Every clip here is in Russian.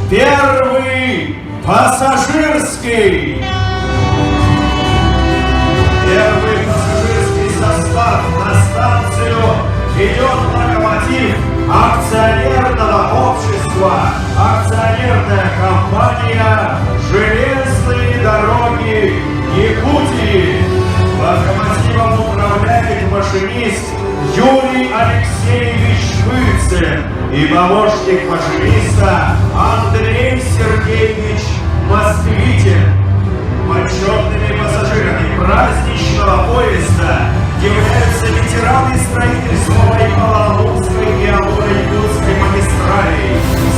Первый пассажирский. Первый пассажирский состав на станцию ведет локомотив акционерного общества, акционерная компания «Железные дороги Якутии». Локомотивом управляет машинист Юрий Алексеевич Выцин и помощник машиниста Андрей Сергеевич Москвитин. Почетными пассажирами праздничного поезда являются ветераны строительства Байкало-Амурской и Амуро-Якутской магистралей,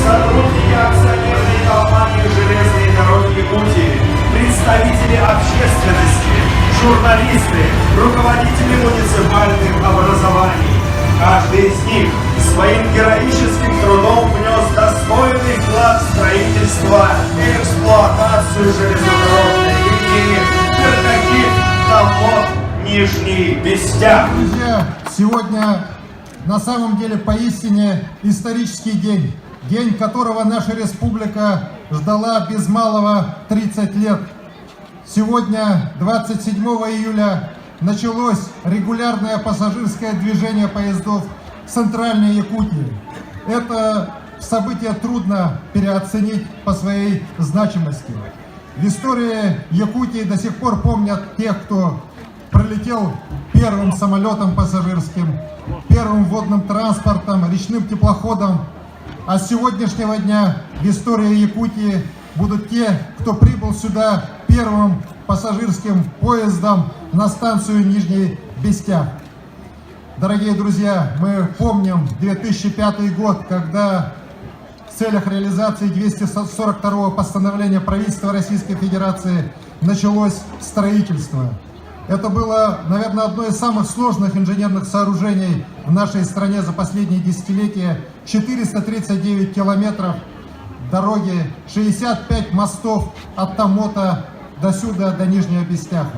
сотрудники акционерной компании «Железные дороги Якутии», представители общественности, журналисты, руководители муниципальных образований. Каждый из них своим героическим трудом внес достойный вклад в строительство и эксплуатацию железнодорожной линии Перкакит-Тамбов-Нижний Бестяк. Друзья, сегодня на самом деле поистине исторический день. День, которого наша республика ждала без малого 30 лет. Сегодня, 27 июля, началось регулярное пассажирское движение поездов в Центральной Якутии. Это событие трудно переоценить по своей значимости. В истории Якутии до сих пор помнят тех, кто пролетел первым самолетом пассажирским, первым водным транспортом, речным теплоходом. А с сегодняшнего дня в истории Якутии будут те, кто прибыл сюда первым пассажирским поездом на станцию Нижний Бестяк. Дорогие друзья, мы помним 2005 год, когда в целях реализации 242-го постановления правительства Российской Федерации началось строительство. Это было, наверное, одно из самых сложных инженерных сооружений в нашей стране за последние десятилетия. 439 километров дороги, 65 мостов от Тамота до сюда, до Нижнего Бестяка.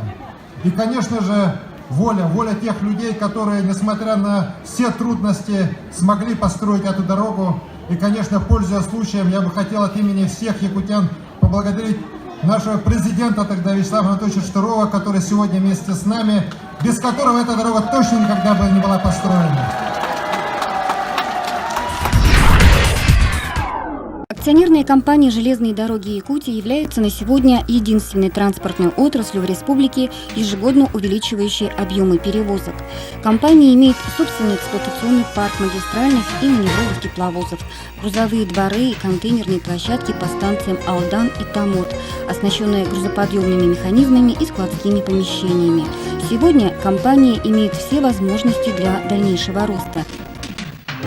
И, конечно же, воля тех людей, которые, несмотря на все трудности, смогли построить эту дорогу. И, конечно, пользуясь случаем, я бы хотел от имени всех якутян поблагодарить нашего президента тогда Вячеслава Анатольевича Штырова, который сегодня вместе с нами, без которого эта дорога точно никогда бы не была построена. Акционерная компания «Железные дороги Якутии» является на сегодня единственной транспортной отраслью в республике, ежегодно увеличивающей объемы перевозок. Компания имеет собственный эксплуатационный парк магистральных и маневровых тепловозов, грузовые дворы и контейнерные площадки по станциям Алдан и Тамот, оснащенные грузоподъемными механизмами и складскими помещениями. Сегодня компания имеет все возможности для дальнейшего роста.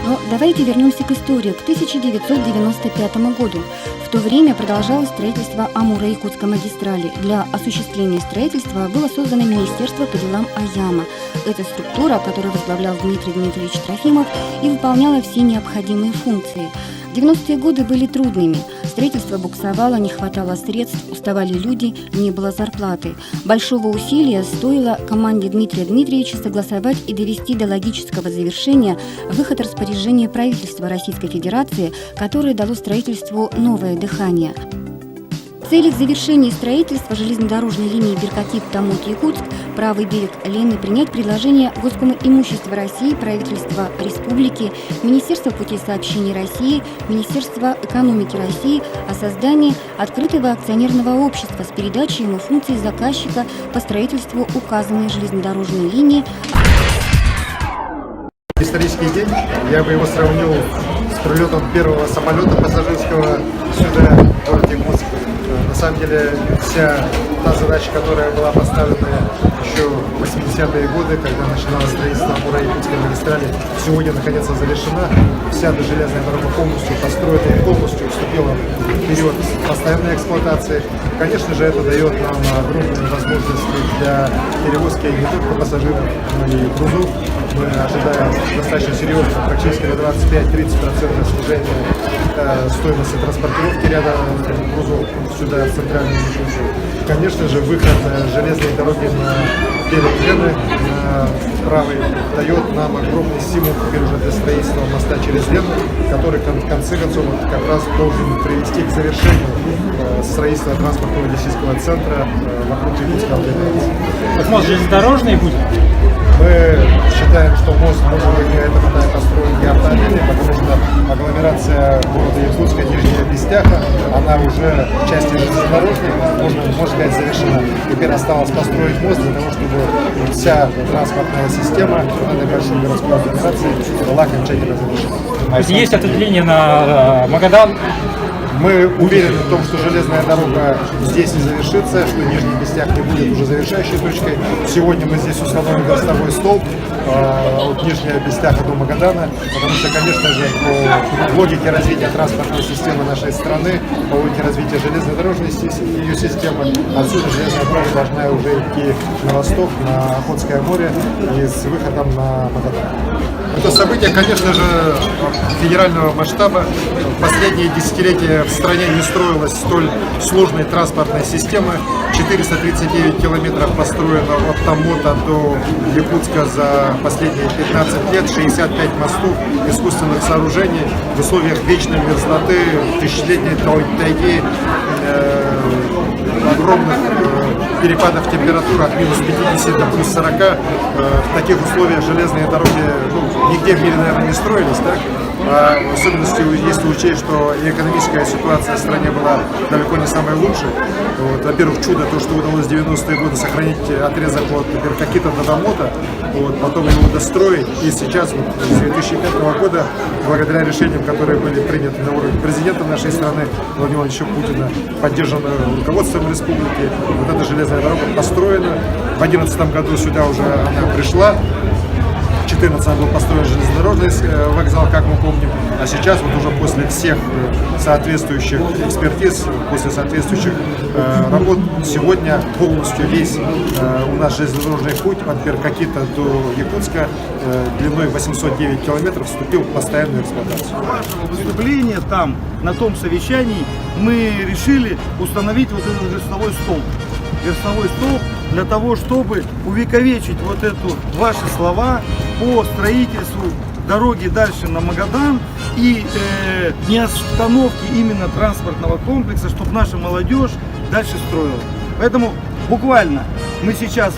Но давайте вернемся к истории, к 1995 году. В то время продолжалось строительство Амуро-Якутской магистрали. Для осуществления строительства было создано Министерство по делам Аяма. Эта структура, которую возглавлял Дмитрий Дмитриевич Трофимов, и выполняла все необходимые функции. 90-е годы были трудными. Строительство буксовало, не хватало средств, уставали люди, не было зарплаты. Большого усилия стоило команде Дмитрия Дмитриевича согласовать и довести до логического завершения выход распоряжения правительства Российской Федерации, которое дало строительству новое дыхание. В целях завершения строительства железнодорожной линии Беркакит-Тамут-Якутск правый берег Лены принять предложение Госкому имущества России, правительства республики, Министерства путей сообщений России, Министерства экономики России о создании открытого акционерного общества с передачей ему функций заказчика по строительству указанной железнодорожной линии. Исторический день, я бы его сравнил с прилетом первого самолета пассажирского сюда, в город Якутск. На самом деле, вся та задача, которая была поставлена еще в 80-е годы, когда начиналось строительство Амуро-Якутской магистрали, сегодня наконец-то завершена. Вся эта железная дорога полностью построена и полностью вступила в период постоянной эксплуатации. Конечно же, это дает нам огромные возможности для перевозки не только пассажиров, но и грузов. Мы ожидаем достаточно серьезно, практически на 25-30% снижения стоимости транспортировки ряда грузов сюда, в центральную Якутию. Конечно же, выход железной дороги на берег Лены, на правый, дает нам огромный стимул, теперь уже для строительства моста через Лену, который в конце Цыганцу как раз должен привести к завершению строительства транспортно-логистического центра вокруг Якутской агломерации. Так мост железнодорожный будет? Мы считаем, что мост может быть для этого построен не автомобильный, потому что агломерация города Якутска, Нижняя Бестяха, она уже в части железнодорожной, можно сказать, завершена. Теперь осталось построить мост для того, чтобы вся транспортная система этой большой городской агломерации была окончательно завершена. А если есть ответвление на Магадан? Мы уверены в том, что железная дорога здесь не завершится, что Нижний Бестях не будет уже завершающей точкой. Сегодня мы здесь установим верстовой столб от Нижнего Бестяха до Магадана, потому что, конечно же, по логике развития транспортной системы нашей страны, по логике развития железнодорожной ее системы, отсюда железная дорога должна уже идти на восток, на Охотское море и с выходом на Магадан. Это событие, конечно же, федерального масштаба. В последние десятилетия в стране не строилась столь сложной транспортной системы. 439 километров построено от Тамота до Якутска за последние 15 лет, 65 мостов, искусственных сооружений в условиях вечной мерзлоты, тысячелетней тайги, огромных перепадов температуры от минус 50 до плюс 40. В таких условиях железные дороги нигде в мире, наверное, не строились, так? В особенности, если учесть, что и экономическая ситуация в стране была далеко не самая лучшая. Вот, во-первых, чудо то, что удалось в 90-е годы сохранить отрезок от Беркакита до Тамота, вот, потом его достроить. И сейчас, вот, с 2005 года, благодаря решениям, которые были приняты на уровне президента нашей страны, Владимира Владимировича Путина, поддержаны руководством республики, вот эта железная дорога построена. В 2011 году сюда уже она пришла. В 2014 был построен железнодорожный вокзал, как мы помним, а сейчас вот уже после всех соответствующих экспертиз, после соответствующих работ, сегодня полностью весь у нас железнодорожный путь от Беркакита до Якутска длиной 809 километров вступил в постоянную эксплуатацию. Вашего выступления там, на том совещании, мы решили установить вот этот верстовой столб. Верстовой столб для того, чтобы увековечить вот эту ваши слова по строительству дороги дальше на Магадан и не остановки именно транспортного комплекса, чтобы наша молодежь дальше строила. Поэтому буквально мы сейчас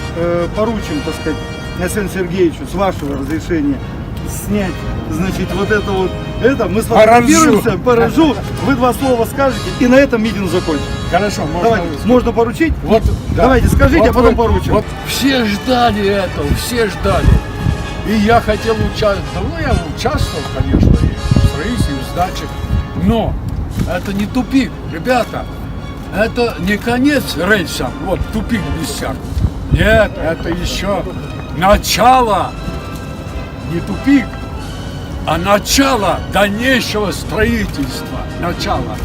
поручим, так сказать, Александру Сергеевичу, с вашего разрешения, снять, значит, вот это, мы сфотографируемся, поражу, вы два слова скажете, и на этом митинг закончим. Хорошо, Можно поручить? Вот, да. Давайте скажите, вот, а потом поручим. Вот все ждали этого, все ждали. И я хотел участвовать, давно я участвовал, конечно, и в строительстве, и в сдаче, но это не тупик, ребята, это не конец рейса, вот тупик Бестяк. Нет, это еще начало, не тупик, а начало дальнейшего строительства, начало.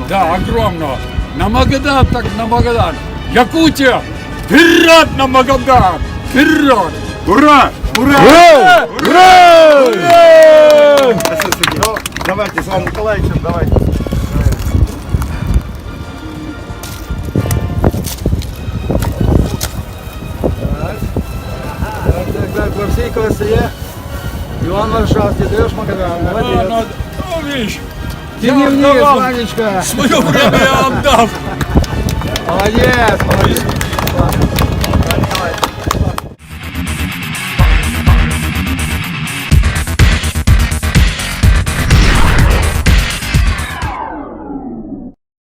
Да, огромного. На Магадан, так на Магадан. Якутия, вперед на Магадан! Вперед! Ура! Ура! Ура! Ура! Ура! Ну, давайте, с Иваном Николаевичем, давайте. Так, во всей колесе Иван Варшавский, даешь Магадан, молодец. Ну, видишь, Ты я не вниз, отдавал. Ванечка. Свое время я отдал. Молодец, молодец.